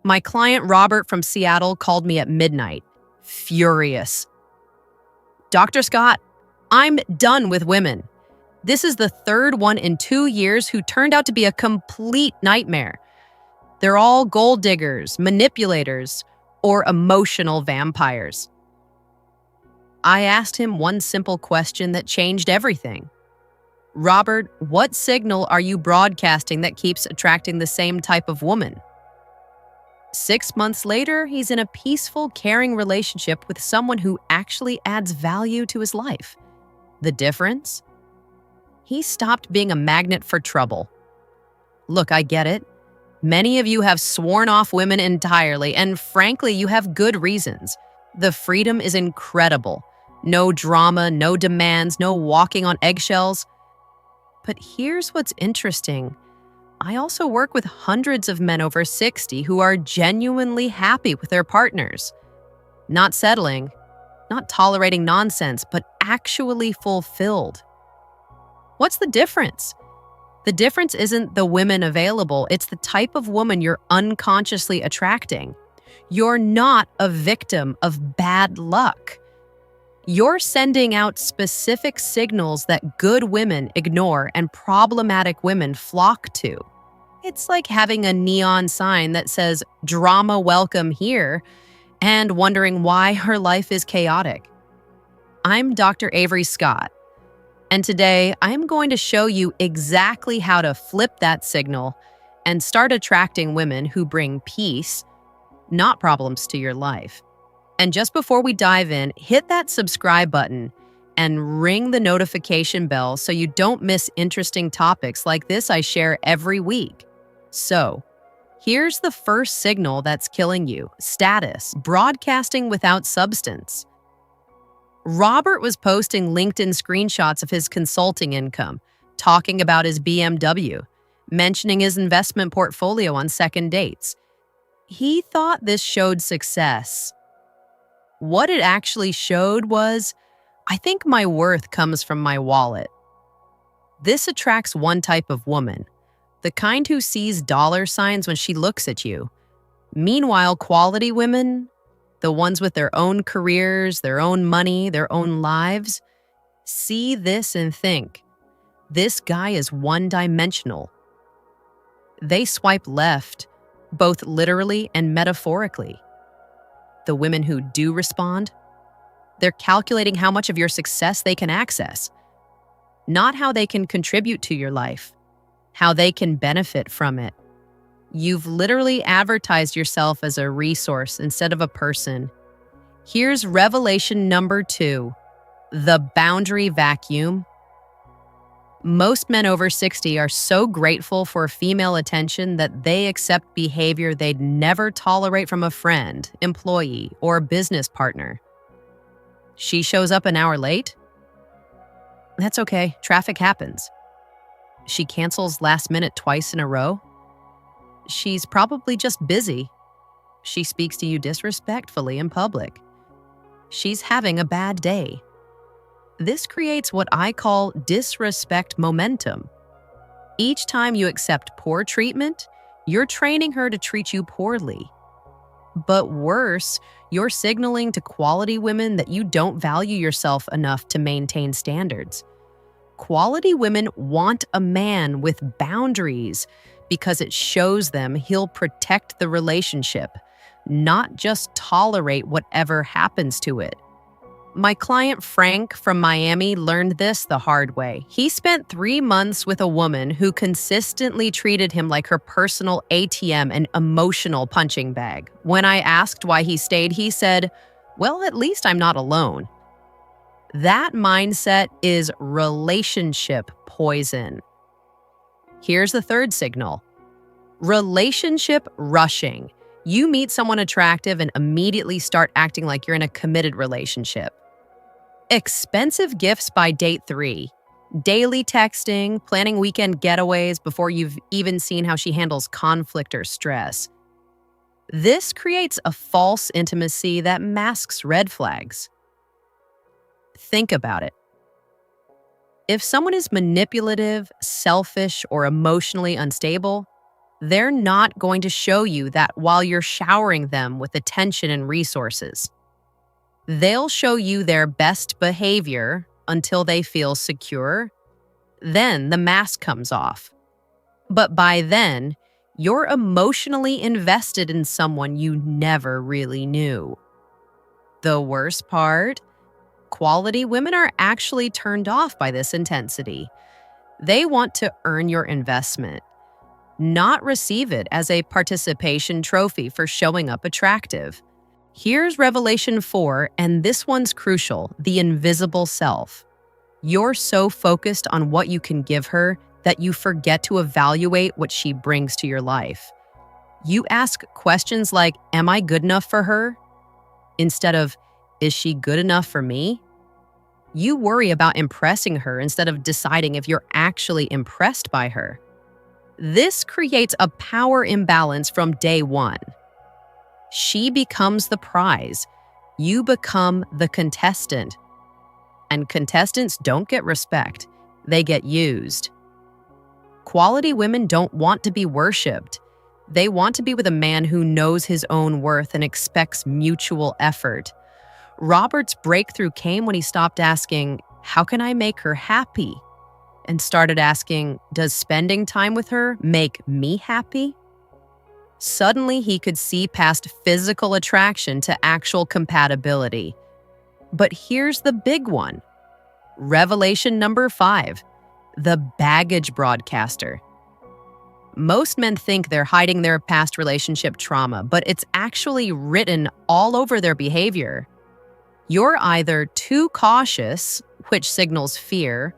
My client Robert from Seattle called me at midnight, furious. Dr. Scott, I'm done with women. This is the third one in 2 years who turned out to be a complete nightmare. They're all gold diggers, manipulators, or emotional vampires. I asked him one simple question that changed everything. Robert, what signal are you broadcasting that keeps attracting the same type of woman? 6 months later, he's in a peaceful, caring relationship with someone who actually adds value to his life. The difference? He stopped being a magnet for trouble. Look, I get it. Many of you have sworn off women entirely, and frankly, you have good reasons. The freedom is incredible. No drama, no demands, no walking on eggshells. But here's what's interesting. I also work with hundreds of men over 60 who are genuinely happy with their partners. Not settling, not tolerating nonsense, but actually fulfilled. What's the difference? The difference isn't the women available, it's the type of woman you're unconsciously attracting. You're not a victim of bad luck. You're sending out specific signals that good women ignore and problematic women flock to. It's like having a neon sign that says, "Drama welcome here," and wondering why her life is chaotic. I'm Dr. Avery Scott, and today I'm going to show you exactly how to flip that signal and start attracting women who bring peace, not problems, to your life. And just before we dive in, hit that subscribe button and ring the notification bell so you don't miss interesting topics like this I share every week. So, here's the first signal that's killing you: status, broadcasting without substance. Robert was posting LinkedIn screenshots of his consulting income, talking about his BMW, mentioning his investment portfolio on second dates. He thought this showed success. What it actually showed was, "I think my worth comes from my wallet." This attracts one type of woman, the kind who sees dollar signs when she looks at you. Meanwhile, quality women, the ones with their own careers, their own money, their own lives, see this and think, "This guy is one-dimensional." They swipe left, both literally and metaphorically. The women who do respond, they're calculating how much of your success they can access, not how they can contribute to your life, how they can benefit from it. You've literally advertised yourself as a resource instead of a person. Here's revelation number 2, the boundary vacuum. Most men over 60 are so grateful for female attention that they accept behavior they'd never tolerate from a friend, employee, or business partner. She shows up an hour late? That's okay, traffic happens. She cancels last minute twice in a row? She's probably just busy. She speaks to you disrespectfully in public. She's having a bad day. This creates what I call disrespect momentum. Each time you accept poor treatment, you're training her to treat you poorly. But worse, you're signaling to quality women that you don't value yourself enough to maintain standards. Quality women want a man with boundaries because it shows them he'll protect the relationship, not just tolerate whatever happens to it. My client Frank from Miami learned this the hard way. He spent 3 months with a woman who consistently treated him like her personal ATM and emotional punching bag. When I asked why he stayed, he said, "Well, at least I'm not alone." That mindset is relationship poison. Here's the third signal: relationship rushing. You meet someone attractive and immediately start acting like you're in a committed relationship. Expensive gifts by date 3. Daily texting, planning weekend getaways before you've even seen how she handles conflict or stress. This creates a false intimacy that masks red flags. Think about it. If someone is manipulative, selfish, or emotionally unstable, They're not going to show you that while you're showering them with attention and resources. They'll show you their best behavior until they feel secure. Then the mask comes off. But by then, you're emotionally invested in someone you never really knew. The worst part? Quality women are actually turned off by this intensity. They want to earn your investment, not receive it as a participation trophy for showing up attractive. Here's Revelation 4, and this one's crucial: the invisible self. You're so focused on what you can give her that you forget to evaluate what she brings to your life. You ask questions like, "Am I good enough for her?" instead of, "Is she good enough for me?" You worry about impressing her instead of deciding if you're actually impressed by her. This creates a power imbalance from day one. She becomes the prize. You become the contestant. And contestants don't get respect. They get used. Quality women don't want to be worshipped. They want to be with a man who knows his own worth and expects mutual effort. Robert's breakthrough came when he stopped asking, "How can I make her happy?" and started asking, "Does spending time with her make me happy?" Suddenly, he could see past physical attraction to actual compatibility. But here's the big one. Revelation number 5, the baggage broadcaster. Most men think they're hiding their past relationship trauma, but it's actually written all over their behavior. You're either too cautious, which signals fear,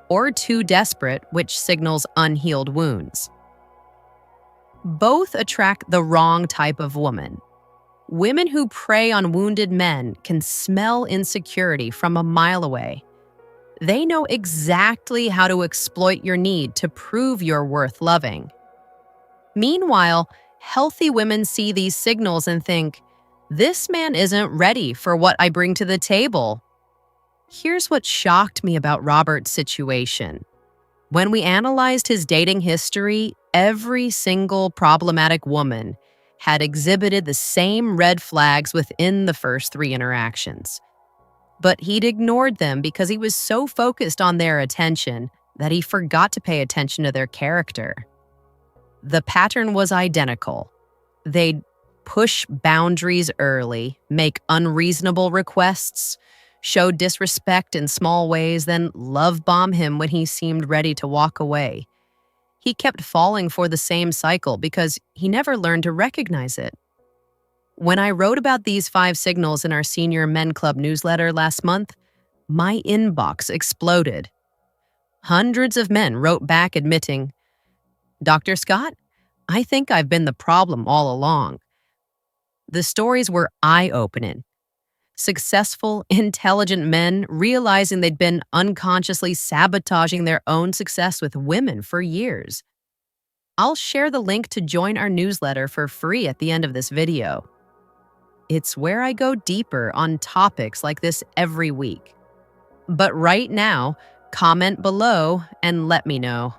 or too desperate, which signals unhealed wounds. Both attract the wrong type of woman. Women who prey on wounded men can smell insecurity from a mile away. They know exactly how to exploit your need to prove you're worth loving. Meanwhile, healthy women see these signals and think, "This man isn't ready for what I bring to the table." Here's what shocked me about Robert's situation. When we analyzed his dating history, every single problematic woman had exhibited the same red flags within the first 3 interactions. But he'd ignored them because he was so focused on their attention that he forgot to pay attention to their character. The pattern was identical. They'd push boundaries early, make unreasonable requests, show disrespect in small ways, then love bomb him when he seemed ready to walk away. He kept falling for the same cycle because he never learned to recognize it. When I wrote about these 5 signals in our Senior Men Club newsletter last month, my inbox exploded. Hundreds of men wrote back admitting, "Dr. Scott, I think I've been the problem all along." The stories were eye-opening. Successful, intelligent men realizing they'd been unconsciously sabotaging their own success with women for years. I'll share the link to join our newsletter for free at the end of this video. It's where I go deeper on topics like this every week. But right now, comment below and let me know.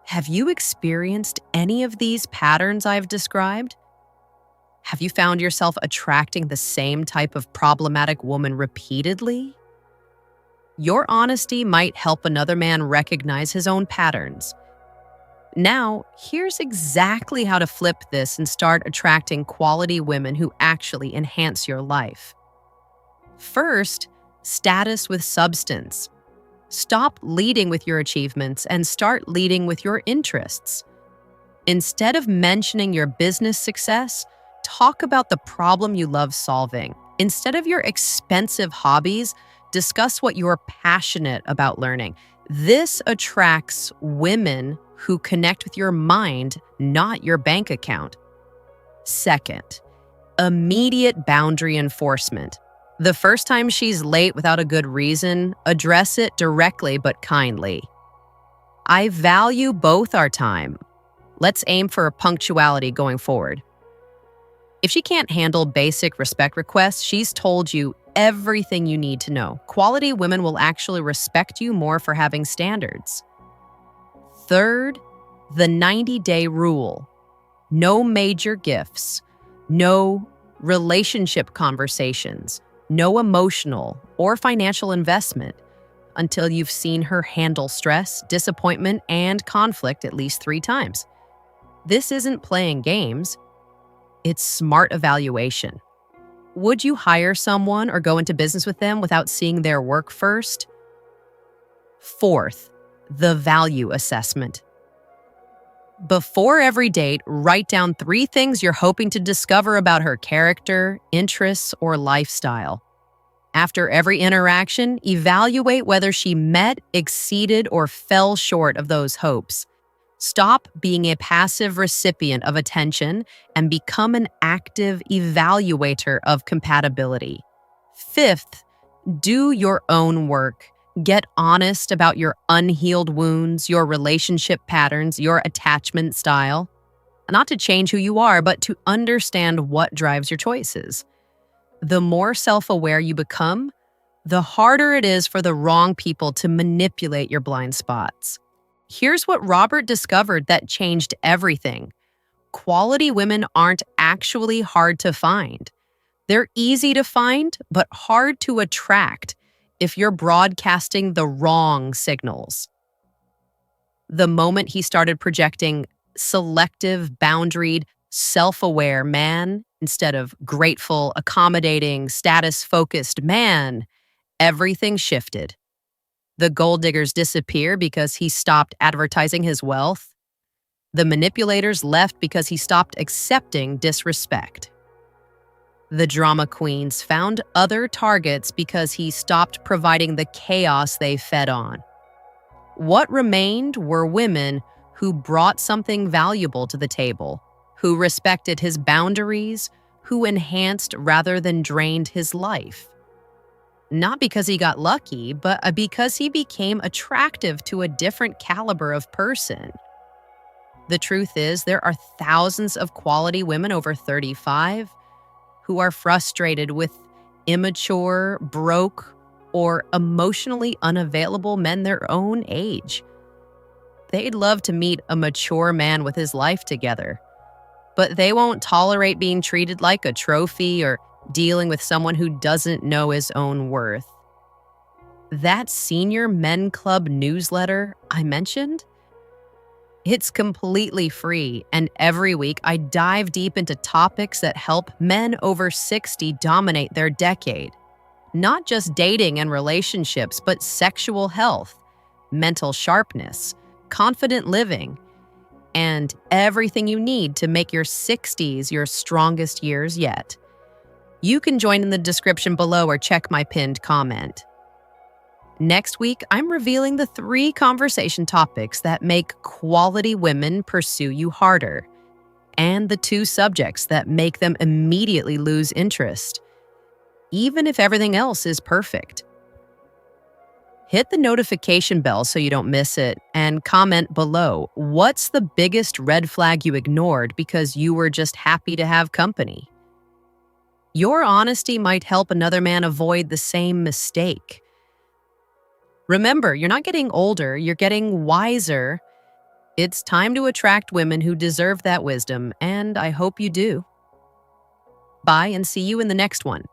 Have you experienced any of these patterns I've described? Have you found yourself attracting the same type of problematic woman repeatedly? Your honesty might help another man recognize his own patterns. Now, here's exactly how to flip this and start attracting quality women who actually enhance your life. First, status with substance. Stop leading with your achievements and start leading with your interests. Instead of mentioning your business success, talk about the problem you love solving. Instead of your expensive hobbies, discuss what you're passionate about learning. This attracts women who connect with your mind, not your bank account. Second, immediate boundary enforcement. The first time she's late without a good reason, address it directly but kindly. "I value both our time. Let's aim for punctuality going forward." If she can't handle basic respect requests, she's told you everything you need to know. Quality women will actually respect you more for having standards. Third, The 90-day rule. No major gifts, no relationship conversations, no emotional or financial investment until you've seen her handle stress, disappointment, and conflict at least 3 times. This isn't playing games, it's smart evaluation. Would you hire someone or go into business with them without seeing their work first? Fourth, the value assessment. Before every date, write down 3 things you're hoping to discover about her character, interests, or lifestyle. After every interaction, evaluate whether she met, exceeded, or fell short of those hopes. Stop being a passive recipient of attention and become an active evaluator of compatibility. Fifth, do your own work. Get honest about your unhealed wounds, your relationship patterns, your attachment style. Not to change who you are, but to understand what drives your choices. The more self-aware you become, the harder it is for the wrong people to manipulate your blind spots. Here's what Robert discovered that changed everything. Quality women aren't actually hard to find. They're easy to find, but hard to attract if you're broadcasting the wrong signals. The moment he started projecting selective, boundaried, self-aware man instead of grateful, accommodating, status-focused man, everything shifted. The gold diggers disappear because he stopped advertising his wealth. The manipulators left because he stopped accepting disrespect. The drama queens found other targets because he stopped providing the chaos they fed on. What remained were women who brought something valuable to the table, who respected his boundaries, who enhanced rather than drained his life. Not because he got lucky, but because he became attractive to a different caliber of person. The truth is, there are thousands of quality women over 35 who are frustrated with immature, broke, or emotionally unavailable men their own age. They'd love to meet a mature man with his life together, but they won't tolerate being treated like a trophy or dealing with someone who doesn't know his own worth. That Senior Men Club newsletter I mentioned? It's completely free, and every week I dive deep into topics that help men over 60 dominate their decade. Not just dating and relationships, but sexual health, mental sharpness, confident living, and everything you need to make your 60s your strongest years yet. You can join in the description below or check my pinned comment. Next week, I'm revealing the 3 conversation topics that make quality women pursue you harder, and the 2 subjects that make them immediately lose interest, even if everything else is perfect. Hit the notification bell so you don't miss it, and comment below, what's the biggest red flag you ignored because you were just happy to have company? Your honesty might help another man avoid the same mistake. Remember, you're not getting older, you're getting wiser. It's time to attract women who deserve that wisdom, and I hope you do. Bye, and see you in the next one.